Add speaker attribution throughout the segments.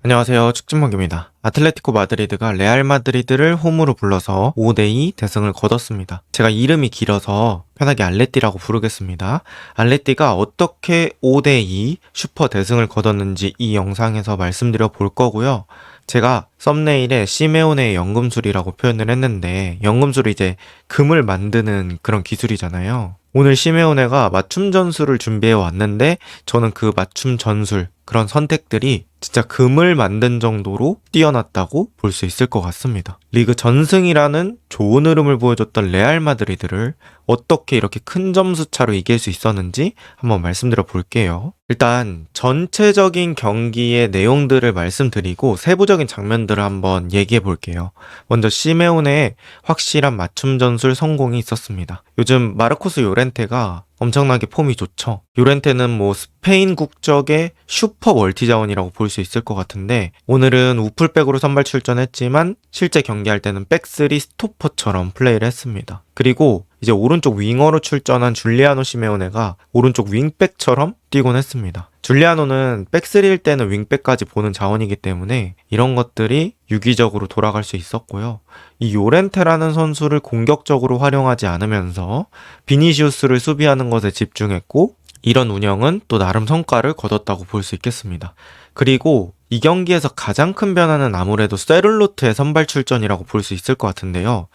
Speaker 1: 안녕하세요. 축진먹입니다. 아틀레티코 마드리드가 레알 마드리드를 홈으로 불러서 5대2 대승을 거뒀습니다. 제가 이름이 길어서 편하게 알레띠라고 부르겠습니다. 알레띠가 어떻게 5대2 슈퍼 대승을 거뒀는지 이 영상에서 말씀드려 볼 거고요. 제가 썸네일에 시메오네의 연금술이라고 표현을 했는데, 연금술이 이제 금을 만드는 그런 기술이잖아요. 오늘 시메오네가 맞춤 전술을 준비해 왔는데, 저는 그 맞춤 전술, 그런 선택들이 진짜 금을 만든 정도로 뛰어났다고 볼 수 있을 것 같습니다. 리그 전승이라는 좋은 흐름을 보여줬던 레알 마드리드를 어떻게 이렇게 큰 점수 차로 이길 수 있었는지 한번 말씀드려 볼게요. 일단 전체적인 경기의 내용들을 말씀드리고 세부적인 장면들을 한번 얘기해 볼게요. 먼저 시메오네의 확실한 맞춤 전술 성공이 있었습니다. 요즘 마르코스 요렌테가 엄청나게 폼이 좋죠. 요렌테는 뭐 스페인 국적의 슈퍼 멀티자원이라고 볼 수 있을 것 같은데, 오늘은 우풀백으로 선발 출전했지만 실제 경기할 때는 백스리 스토퍼처럼 플레이를 했습니다. 그리고 이제 오른쪽 윙어로 출전한 줄리아노 시메오네가 오른쪽 윙백처럼 뛰곤 했습니다. 줄리아노는 백스리일 때는 윙백까지 보는 자원이기 때문에 이런 것들이 유기적으로 돌아갈 수 있었고요. 이 요렌테라는 선수를 공격적으로 활용하지 않으면서 비니시우스를 수비하는 것에 집중했고, 이런 운영은 또 나름 성과를 거뒀다고 볼 수 있겠습니다. 그리고 이 경기에서 가장 큰 변화는 아무래도 세를로트의 선발 출전이라고 볼 수 있을 것 같은데요.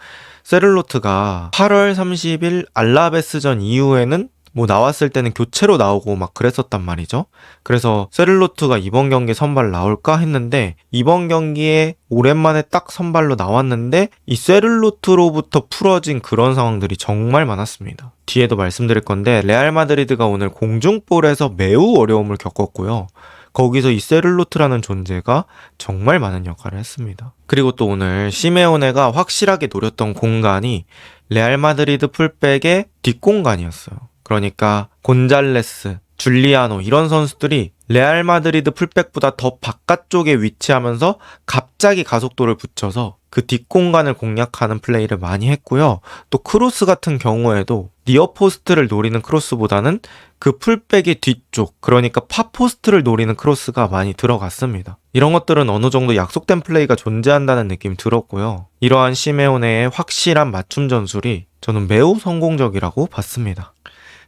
Speaker 1: 세를로트가 8월 30일 알라베스전 이후에는 뭐 나왔을 때는 교체로 나오고 막 그랬었단 말이죠. 그래서 세를로트가 이번 경기에 선발 나올까 했는데, 이번 경기에 오랜만에 딱 선발로 나왔는데 이 세를로트로부터 풀어진 그런 상황들이 정말 많았습니다. 뒤에도 말씀드릴 건데, 레알 마드리드가 오늘 공중볼에서 매우 어려움을 겪었고요. 거기서 이 세를로트라는 존재가 정말 많은 역할을 했습니다. 그리고 또 오늘 시메오네가 확실하게 노렸던 공간이 레알 마드리드 풀백의 뒷공간이었어요. 그러니까 곤잘레스, 줄리아노 이런 선수들이 레알 마드리드 풀백보다 더 바깥쪽에 위치하면서 갑자기 가속도를 붙여서 그 뒷공간을 공략하는 플레이를 많이 했고요. 또 크로스 같은 경우에도 니어포스트를 노리는 크로스보다는 그 풀백의 뒤쪽, 그러니까 파포스트를 노리는 크로스가 많이 들어갔습니다. 이런 것들은 어느 정도 약속된 플레이가 존재한다는 느낌이 들었고요. 이러한 시메오네의 확실한 맞춤 전술이 저는 매우 성공적이라고 봤습니다.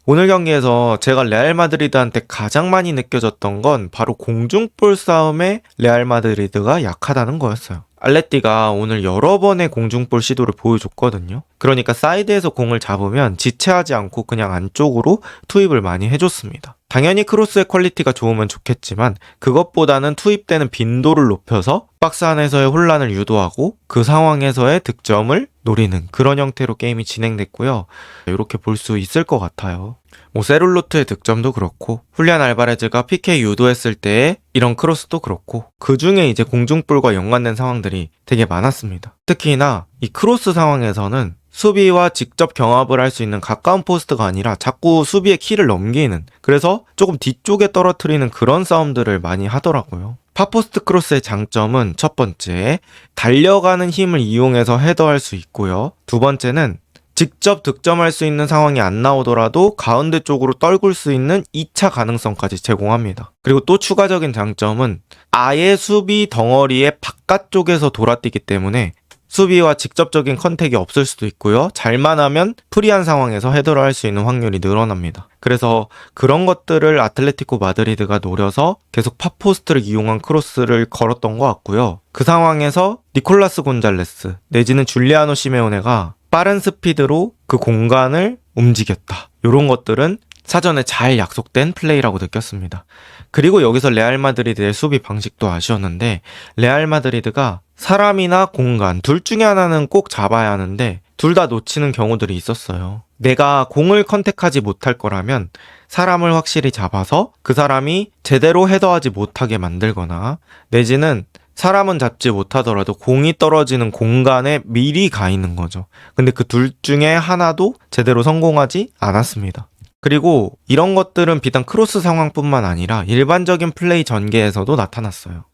Speaker 1: 오늘 경기에서 제가 레알 마드리드한테 가장 많이 느껴졌던 건 바로 공중볼 싸움에 레알 마드리드가 약하다는 거였어요. 알레띠가 오늘 여러 번의 공중볼 시도를 보여줬거든요. 그러니까 사이드에서 공을 잡으면 지체하지 않고 그냥 안쪽으로 투입을 많이 해줬습니다. 당연히 크로스의 퀄리티가 좋으면 좋겠지만 그것보다는 투입되는 빈도를 높여서 박스 안에서의 혼란을 유도하고 그 상황에서의 득점을 노리는 그런 형태로 게임이 진행됐고요. 이렇게 볼 수 있을 것 같아요. 세룰로트의 득점도 그렇고, 훌리안 알바레즈가 PK 유도했을 때의 이런 크로스도 그렇고, 그 중에 이제 공중볼과 연관된 상황들이 되게 많았습니다. 특히나 이 크로스 상황에서는 수비와 직접 경합을 할 수 있는 가까운 포스트가 아니라 자꾸 수비의 키를 넘기는, 그래서 조금 뒤쪽에 떨어뜨리는 그런 싸움들을 많이 하더라고요. 파포스트 크로스의 장점은 첫 번째, 달려가는 힘을 이용해서 헤더할 수 있고요. 두 번째는 직접 득점할 수 있는 상황이 안 나오더라도 가운데 쪽으로 떨굴 수 있는 2차 가능성까지 제공합니다. 그리고 또 추가적인 장점은 아예 수비 덩어리의 바깥쪽에서 돌아뛰기 때문에 수비와 직접적인 컨택이 없을 수도 있고요. 잘만 하면 프리한 상황에서 헤더를 할 수 있는 확률이 늘어납니다. 그래서 그런 것들을 아틀레티코 마드리드가 노려서 계속 팝포스트를 이용한 크로스를 걸었던 것 같고요. 그 상황에서 니콜라스 곤잘레스 내지는 줄리아노 시메오네가 빠른 스피드로 그 공간을 움직였다. 이런 것들은 사전에 잘 약속된 플레이라고 느꼈습니다. 그리고 여기서 레알 마드리드의 수비 방식도 아쉬웠는데, 레알 마드리드가 사람이나 공간 둘 중에 하나는 꼭 잡아야 하는데 둘 다 놓치는 경우들이 있었어요. 내가 공을 컨택하지 못할 거라면 사람을 확실히 잡아서 그 사람이 제대로 헤더하지 못하게 만들거나, 내지는 사람은 잡지 못하더라도 공이 떨어지는 공간에 미리 가 있는 거죠. 근데 그 둘 중에 하나도 제대로 성공하지 않았습니다. 그리고 이런 것들은 비단 크로스 상황뿐만 아니라 일반적인 플레이 전개에서도 나타났어요.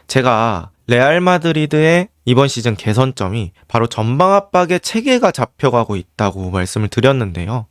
Speaker 1: 제가 레알 마드리드의 이번 시즌 개선점이 바로 전방 압박의 체계가 잡혀가고 있다고 말씀을 드렸는데요.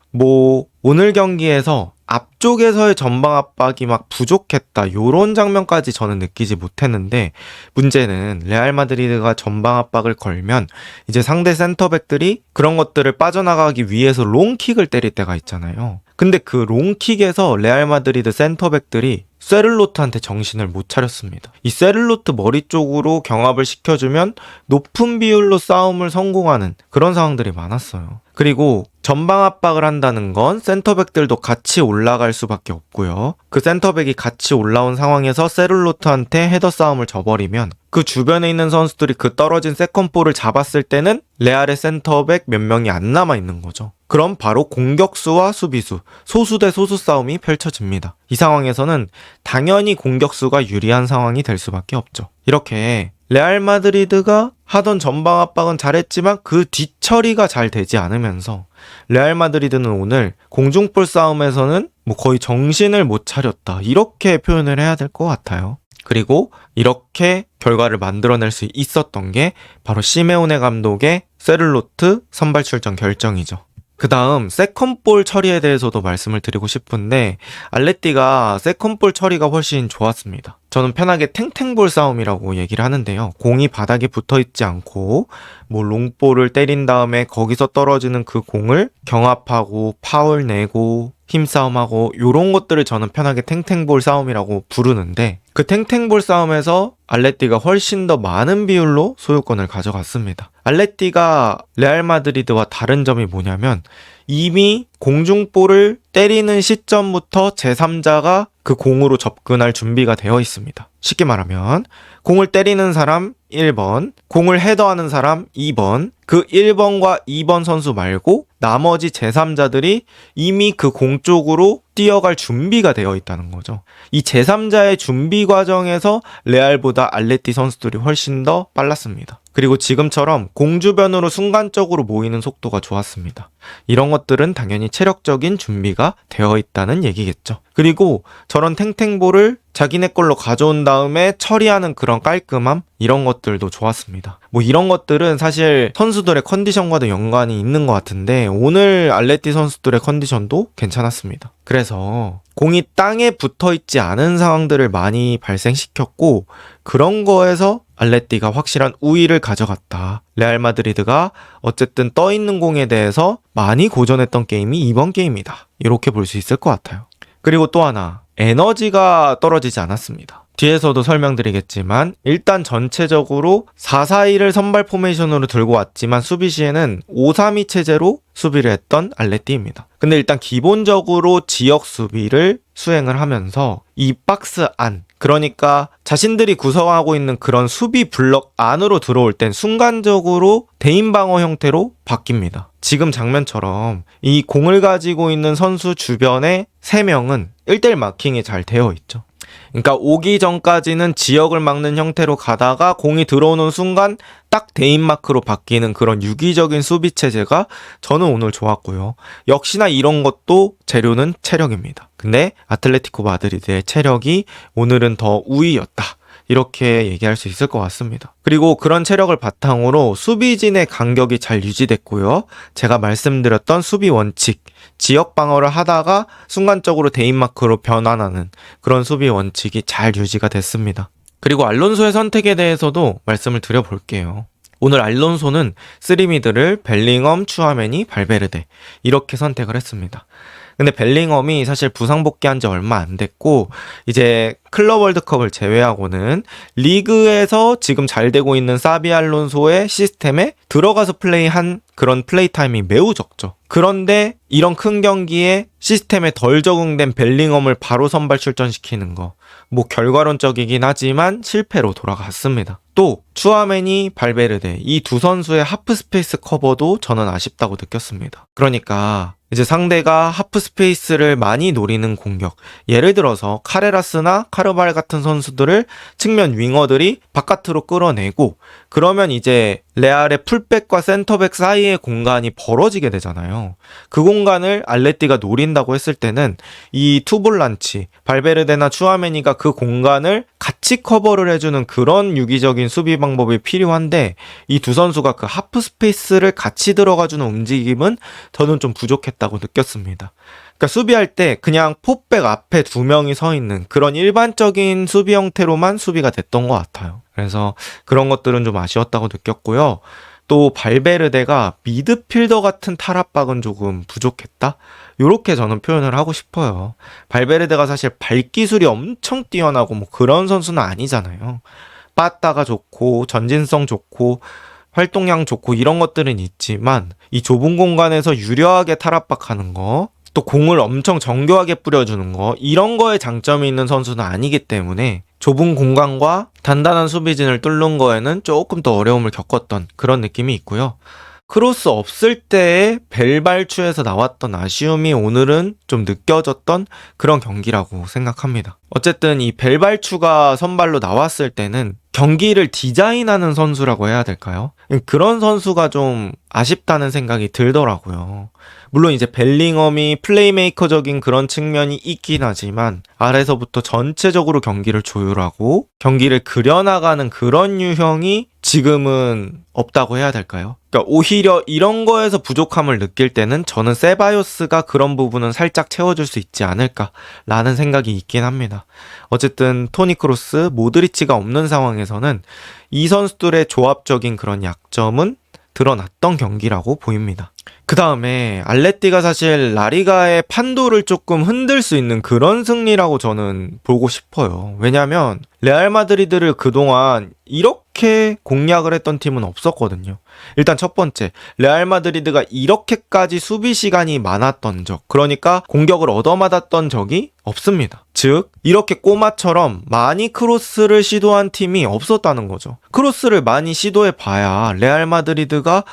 Speaker 1: 오늘 경기에서 앞쪽에서의 전방 압박이 막 부족했다, 요런 장면까지 저는 느끼지 못했는데, 문제는 레알 마드리드가 전방 압박을 걸면 이제 상대 센터백들이 그런 것들을 빠져나가기 위해서 롱킥을 때릴 때가 있잖아요. 근데 그 롱킥에서 레알 마드리드 센터백들이 세를로트한테 정신을 못 차렸습니다. 이 세를로트 머리 쪽으로 경합을 시켜주면 높은 비율로 싸움을 성공하는 그런 상황들이 많았어요. 그리고 전방 압박을 한다는 건 센터백들도 같이 올라갈 수밖에 없고요. 그 센터백이 같이 올라온 상황에서 세를로트한테 헤더 싸움을 져버리면 그 주변에 있는 선수들이 그 떨어진 세컨볼을 잡았을 때는 레알의 센터백 몇 명이 안 남아 있는 거죠. 그럼 바로 공격수와 수비수, 소수 대 소수 싸움이 펼쳐집니다. 이 상황에서는 당연히 공격수가 유리한 상황이 될 수밖에 없죠. 이렇게 레알 마드리드가 하던 전방 압박은 잘했지만 그 뒤처리가 잘 되지 않으면서 레알 마드리드는 오늘 공중볼 싸움에서는 거의 정신을 못 차렸다, 이렇게 표현을 해야 될 것 같아요. 그리고 이렇게 결과를 만들어낼 수 있었던 게 바로 시메오네 감독의 세를로트 선발 출전 결정이죠. 그 다음 세컨볼 처리에 대해서도 말씀을 드리고 싶은데, 알레티가 세컨볼 처리가 훨씬 좋았습니다. 저는 편하게 탱탱볼 싸움이라고 얘기를 하는데요. 공이 바닥에 붙어있지 않고 롱볼을 때린 다음에 거기서 떨어지는 그 공을 경합하고 파울 내고 힘싸움하고 요런 것들을 저는 편하게 탱탱볼 싸움이라고 부르는데, 그 탱탱볼 싸움에서 알레티가 훨씬 더 많은 비율로 소유권을 가져갔습니다. 알레티가 레알 마드리드와 다른 점이 뭐냐면, 이미 공중볼을 때리는 시점부터 제3자가 그 공으로 접근할 준비가 되어 있습니다. 쉽게 말하면 공을 때리는 사람 1번, 공을 헤더하는 사람 2번, 그 1번과 2번 선수 말고 나머지 제3자들이 이미 그 공 쪽으로 뛰어갈 준비가 되어 있다는 거죠. 이 제3자의 준비 과정에서 레알보다 알레티 선수들이 훨씬 더 빨랐습니다. 그리고 지금처럼 공 주변으로 순간적으로 모이는 속도가 좋았습니다. 이런 것들은 당연히 체력적인 준비가 되어 있다는 얘기겠죠. 그리고 저런 탱탱볼을 자기네 걸로 가져온 다음에 처리하는 그런 깔끔함, 이런 것들도 좋았습니다. 이런 것들은 사실 선수들의 컨디션과도 연관이 있는 것 같은데, 오늘 알레티 선수들의 컨디션도 괜찮았습니다. 그래서 공이 땅에 붙어있지 않은 상황들을 많이 발생시켰고, 그런 거에서 알레티가 확실한 우위를 가져갔다. 레알 마드리드가 어쨌든 떠있는 공에 대해서 많이 고전했던 게임이 이번 게임이다, 이렇게 볼 수 있을 것 같아요. 그리고 또 하나, 에너지가 떨어지지 않았습니다. 뒤에서도 설명드리겠지만 일단 전체적으로 4-4-2를 선발 포메이션으로 들고 왔지만 수비 시에는 5-3-2 체제로 수비를 했던 알레티입니다. 근데 일단 기본적으로 지역 수비를 수행을 하면서 이 박스 안, 그러니까 자신들이 구성하고 있는 그런 수비 블럭 안으로 들어올 땐 순간적으로 대인 방어 형태로 바뀝니다. 지금 장면처럼 이 공을 가지고 있는 선수 주변에 3명은 1대1 마킹이 잘 되어 있죠. 그러니까 오기 전까지는 지역을 막는 형태로 가다가 공이 들어오는 순간 딱 대인마크로 바뀌는 그런 유기적인 수비 체제가 저는 오늘 좋았고요. 역시나 이런 것도 재료는 체력입니다. 근데 아틀레티코 마드리드의 체력이 오늘은 더 우위였다, 이렇게 얘기할 수 있을 것 같습니다. 그리고 그런 체력을 바탕으로 수비진의 간격이 잘 유지됐고요. 제가 말씀드렸던 수비 원칙, 지역 방어를 하다가 순간적으로 대인마크로 변환하는 그런 수비 원칙이 잘 유지가 됐습니다. 그리고 알론소의 선택에 대해서도 말씀을 드려볼게요. 오늘 알론소는 3미드를 벨링엄, 추아메니, 발베르데 이렇게 선택을 했습니다. 근데 벨링엄이 사실 부상 복귀한 지 얼마 안 됐고 이제 클럽 월드컵을 제외하고는 리그에서 지금 잘 되고 있는 사비 알론소의 시스템에 들어가서 플레이한 그런 플레이 타임이 매우 적죠. 그런데 이런 큰 경기에 시스템에 덜 적응된 벨링엄을 바로 선발 출전시키는 거, 결과론적이긴 하지만 실패로 돌아갔습니다. 또 추아메니, 발베르데 이 두 선수의 하프 스페이스 커버도 저는 아쉽다고 느꼈습니다. 그러니까 이제 상대가 하프 스페이스를 많이 노리는 공격, 예를 들어서 카레라스나 카르발 같은 선수들을 측면 윙어들이 바깥으로 끌어내고, 그러면 이제 레알의 풀백과 센터백 사이의 공간이 벌어지게 되잖아요. 그 공간을 알레티가 노린다고 했을 때는 이 투볼란치, 발베르데나 추아메니가 그 공간을 같이 커버를 해주는 그런 유기적인 수비 방법이 필요한데, 이 두 선수가 그 하프 스페이스를 같이 들어가주는 움직임은 저는 좀 부족했다고 느꼈습니다. 그러니까 수비할 때 그냥 포백 앞에 2명이 서 있는 그런 일반적인 수비 형태로만 수비가 됐던 것 같아요. 그래서 그런 것들은 좀 아쉬웠다고 느꼈고요. 또 발베르데가 미드필더 같은 탈압박은 조금 부족했다? 요렇게 저는 표현을 하고 싶어요. 발베르데가 사실 발기술이 엄청 뛰어나고 뭐 그런 선수는 아니잖아요. 빠따가 좋고 전진성 좋고 활동량 좋고 이런 것들은 있지만 이 좁은 공간에서 유려하게 탈압박하는 거, 또 공을 엄청 정교하게 뿌려주는 거, 이런 거에 장점이 있는 선수는 아니기 때문에 좁은 공간과 단단한 수비진을 뚫는 거에는 조금 더 어려움을 겪었던 그런 느낌이 있고요. 크로스 없을 때의 벨발추에서 나왔던 아쉬움이 오늘은 좀 느껴졌던 그런 경기라고 생각합니다. 어쨌든 이 벨발추가 선발로 나왔을 때는 경기를 디자인하는 선수라고 해야 될까요? 그런 선수가 좀 아쉽다는 생각이 들더라고요. 물론 이제 벨링엄이 플레이메이커적인 그런 측면이 있긴 하지만 아래서부터 전체적으로 경기를 조율하고 경기를 그려나가는 그런 유형이 지금은 없다고 해야 될까요? 그러니까 오히려 이런 거에서 부족함을 느낄 때는 저는 세바요스가 그런 부분은 살짝 채워줄 수 있지 않을까라는 생각이 있긴 합니다. 어쨌든 토니 크로스, 모드리치가 없는 상황에서는 이 선수들의 조합적인 그런 약점은 드러났던 경기라고 보입니다. 그 다음에 알레티가 사실 라리가의 판도를 조금 흔들 수 있는 그런 승리라고 저는 보고 싶어요. 왜냐면 레알 마드리드를 그동안 이렇게 공략을 했던 팀은 없었거든요. 일단 첫 번째, 레알 마드리드가 이렇게까지 수비 시간이 많았던 적, 그러니까 공격을 얻어맞았던 적이 없습니다. 즉 이렇게 꼬마처럼 많이 크로스를 시도한 팀이 없었다는 거죠. 크로스를 많이 시도해 봐야 레알 마드리드가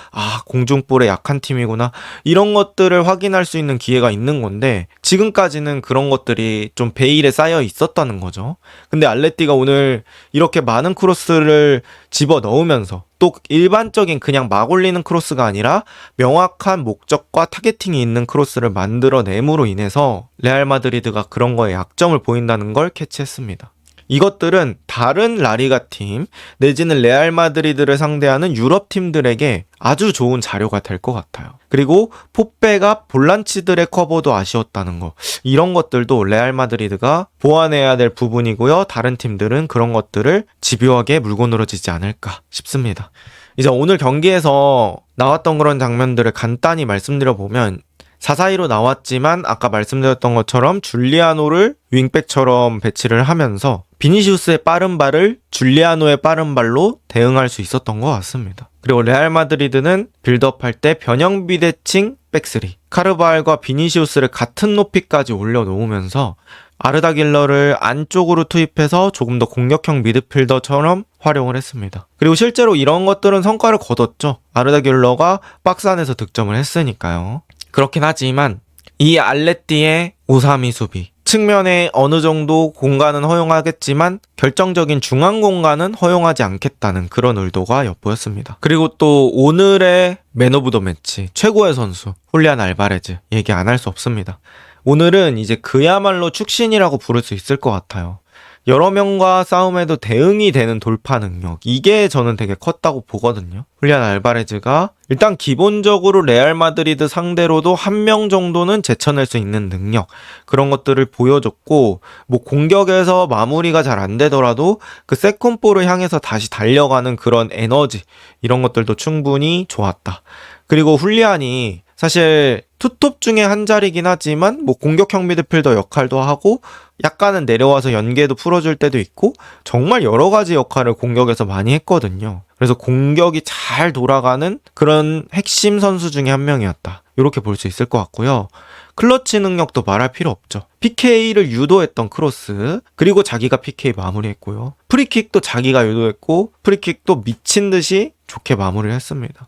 Speaker 1: 공중볼에 약한 팀이구나, 이런 것들을 확인할 수 있는 기회가 있는 건데 지금까지는 그런 것들이 좀 베일에 쌓여 있었다는 거죠. 근데 알레티가 오늘 이렇게 많은 크로스를 집어 넣으면서 또 일반적인 그냥 막 올리는 크로스가 아니라 명확한 목적과 타겟팅이 있는 크로스를 만들어냄으로 인해서 레알 마드리드가 그런 거에 약점을 보인다는 걸 캐치했습니다. 이것들은 다른 라리가 팀 내지는 레알 마드리드를 상대하는 유럽 팀들에게 아주 좋은 자료가 될 것 같아요. 그리고 포페가 볼란치들의 커버도 아쉬웠다는 거, 이런 것들도 레알 마드리드가 보완해야 될 부분이고요. 다른 팀들은 그런 것들을 집요하게 물고 늘어지지 않을까 싶습니다. 이제 오늘 경기에서 나왔던 그런 장면들을 간단히 말씀드려보면 4-4-2로 나왔지만 아까 말씀드렸던 것처럼 줄리아노를 윙백처럼 배치를 하면서 비니시우스의 빠른 발을 줄리아노의 빠른 발로 대응할 수 있었던 것 같습니다. 그리고 레알 마드리드는 빌드업할 때 변형 비대칭 백스리, 카르바알과 비니시우스를 같은 높이까지 올려놓으면서 아르다 길러를 안쪽으로 투입해서 조금 더 공격형 미드필더처럼 활용을 했습니다. 그리고 실제로 이런 것들은 성과를 거뒀죠. 아르다 길러가 박스 안에서 득점을 했으니까요. 그렇긴 하지만 이 알레티의 5-3-2 수비, 측면에 어느 정도 공간은 허용하겠지만 결정적인 중앙 공간은 허용하지 않겠다는 그런 의도가 엿보였습니다. 그리고 또 오늘의 맨 오브 더 매치 최고의 선수 훌리안 알바레즈 얘기 안 할 수 없습니다. 오늘은 이제 그야말로 축신이라고 부를 수 있을 것 같아요. 여러 명과 싸움에도 대응이 되는 돌파 능력, 이게 저는 되게 컸다고 보거든요. 훌리안 알바레즈가 일단 기본적으로 레알 마드리드 상대로도 한 명 정도는 제쳐낼 수 있는 능력, 그런 것들을 보여줬고, 뭐 공격에서 마무리가 잘 안 되더라도 그 세컨볼을 향해서 다시 달려가는 그런 에너지, 이런 것들도 충분히 좋았다. 그리고 훌리안이 사실 투톱 중에 한 자리긴 하지만 뭐 공격형 미드필더 역할도 하고 약간은 내려와서 연계도 풀어줄 때도 있고 정말 여러 가지 역할을 공격에서 많이 했거든요. 그래서 공격이 잘 돌아가는 그런 핵심 선수 중에 한 명이었다, 이렇게 볼 수 있을 것 같고요. 클러치 능력도 말할 필요 없죠. PK를 유도했던 크로스, 그리고 자기가 PK 마무리했고요. 프리킥도 자기가 유도했고 프리킥도 미친 듯이 좋게 마무리를 했습니다.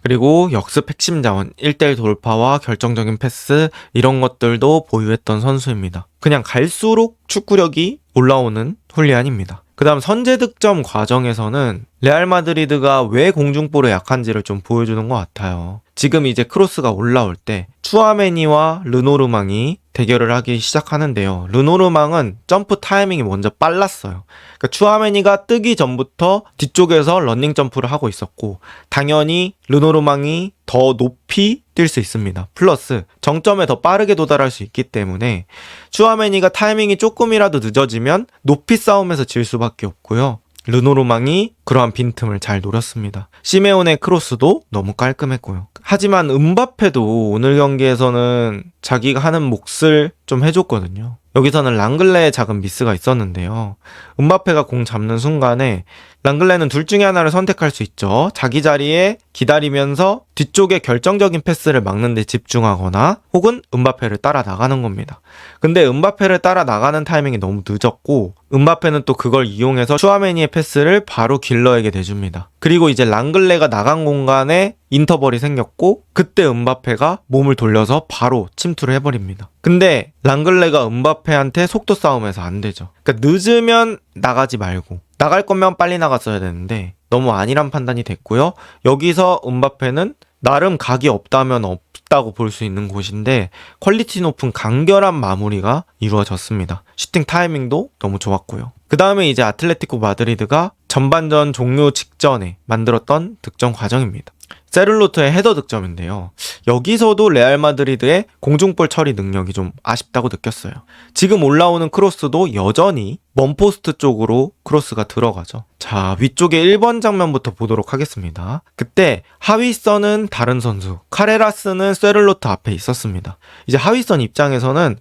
Speaker 1: 그리고 역습 핵심 자원, 1대1 돌파와 결정적인 패스, 이런 것들도 보유했던 선수입니다. 그냥 갈수록 축구력이 올라오는 훌리안입니다. 그 다음 선제 득점 과정에서는 레알 마드리드가 왜 공중볼에 약한지를 좀 보여주는 것 같아요. 지금 이제 크로스가 올라올 때 추아메니와 르노르망이 대결을 하기 시작하는데요. 르노르망은 점프 타이밍이 먼저 빨랐어요. 그러니까 추아메니가 뜨기 전부터 뒤쪽에서 러닝 점프를 하고 있었고 당연히 르노르망이 더 높이 뛸 수 있습니다. 플러스 정점에 더 빠르게 도달할 수 있기 때문에 추아메니가 타이밍이 조금이라도 늦어지면 높이 싸움에서 질 수밖에 없고요. 르노르망이 그러한 빈틈을 잘 노렸습니다. 시메온의 크로스도 너무 깔끔했고요. 하지만 음바페도 오늘 경기에서는 자기가 하는 몫을 좀 해줬거든요. 여기서는 랑글레의 작은 미스가 있었는데요. 음바페가 공 잡는 순간에 랑글레는 둘 중에 하나를 선택할 수 있죠. 자기 자리에 기다리면서 뒤쪽에 결정적인 패스를 막는 데 집중하거나 혹은 음바페를 따라 나가는 겁니다. 근데 음바페를 따라 나가는 타이밍이 너무 늦었고 음바페는 또 그걸 이용해서 슈아메니의 패스를 바로 길러에게 내줍니다. 그리고 이제 랑글레가 나간 공간에 인터벌이 생겼고 그때 음바페가 몸을 돌려서 바로 침투를 해버립니다. 근데 랑글레가 음바페한테 속도 싸움에서 안 되죠. 그러니까 늦으면 나가지 말고 나갈 거면 빨리 나갔어야 되는데 너무 안일한 판단이 됐고요. 여기서 음바페는 나름 각이 없다면 없다고 볼 수 있는 곳인데 퀄리티 높은 간결한 마무리가 이루어졌습니다. 슈팅 타이밍도 너무 좋았고요. 그 다음에 이제 아틀레티코 마드리드가 전반전 종료 직전에 만들었던 득점 과정입니다. 세를로트의 헤더 득점인데요. 여기서도 레알 마드리드의 공중볼 처리 능력이 좀 아쉽다고 느꼈어요. 지금 올라오는 크로스도 여전히 먼포스트 쪽으로 크로스가 들어가죠. 자, 위쪽에 1번 장면부터 보도록 하겠습니다. 그때 하위선은 다른 선수, 카레라스는 세를로트 앞에 있었습니다. 이제 하위선 입장에서는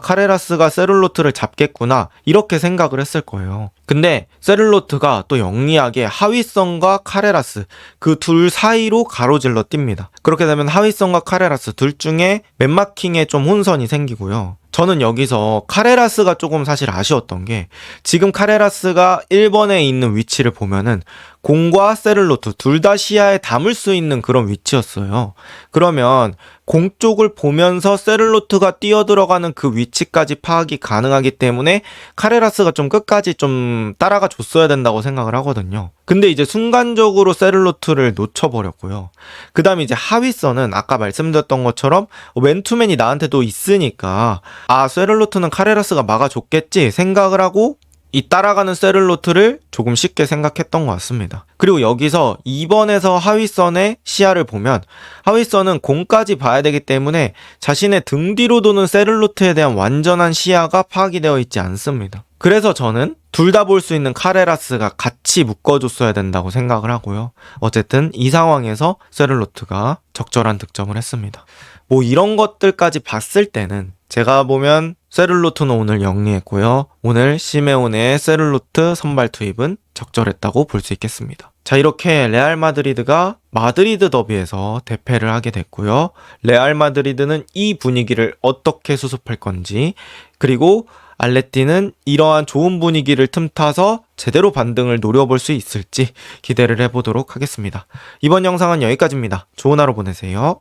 Speaker 1: 카레라스가 세를로트를 잡겠구나 이렇게 생각을 했을 거예요. 근데 세를로트가 또 영리하게 하위선과 카레라스 그 둘 사이로 가로질러 뜁니다. 그렇게 되면 하위선과 카레라스 둘 중에 맨마킹에 좀 혼선이 생기고요. 저는 여기서 카레라스가 조금 사실 아쉬웠던 게 지금 카레라스가 1번에 있는 위치를 보면은 공과 세를로트 둘 다 시야에 담을 수 있는 그런 위치였어요. 그러면 공 쪽을 보면서 세를로트가 뛰어들어가는 그 위치까지 파악이 가능하기 때문에 카레라스가 좀 끝까지 좀 따라가 줬어야 된다고 생각을 하거든요. 근데 이제 순간적으로 세를로트를 놓쳐버렸고요. 그 다음에 이제 하위선은 아까 말씀드렸던 것처럼 맨투맨이 나한테도 있으니까 세를로트는 카레라스가 막아줬겠지 생각을 하고 이 따라가는 세를로트를 조금 쉽게 생각했던 것 같습니다. 그리고 여기서 2번에서 하위선의 시야를 보면 하위선은 공까지 봐야 되기 때문에 자신의 등 뒤로 도는 세를로트에 대한 완전한 시야가 파악이 되어 있지 않습니다. 그래서 저는 둘 다 볼 수 있는 카레라스가 같이 묶어줬어야 된다고 생각을 하고요. 어쨌든 이 상황에서 세를로트가 적절한 득점을 했습니다. 뭐 이런 것들까지 봤을 때는 제가 보면 세를로트는 오늘 영리했고요. 오늘 시메온의 세를로트 선발 투입은 적절했다고 볼 수 있겠습니다. 자, 이렇게 레알 마드리드가 마드리드 더비에서 대패를 하게 됐고요. 레알 마드리드는 이 분위기를 어떻게 수습할 건지, 그리고 알레티는 이러한 좋은 분위기를 틈타서 제대로 반등을 노려볼 수 있을지 기대를 해보도록 하겠습니다. 이번 영상은 여기까지입니다. 좋은 하루 보내세요.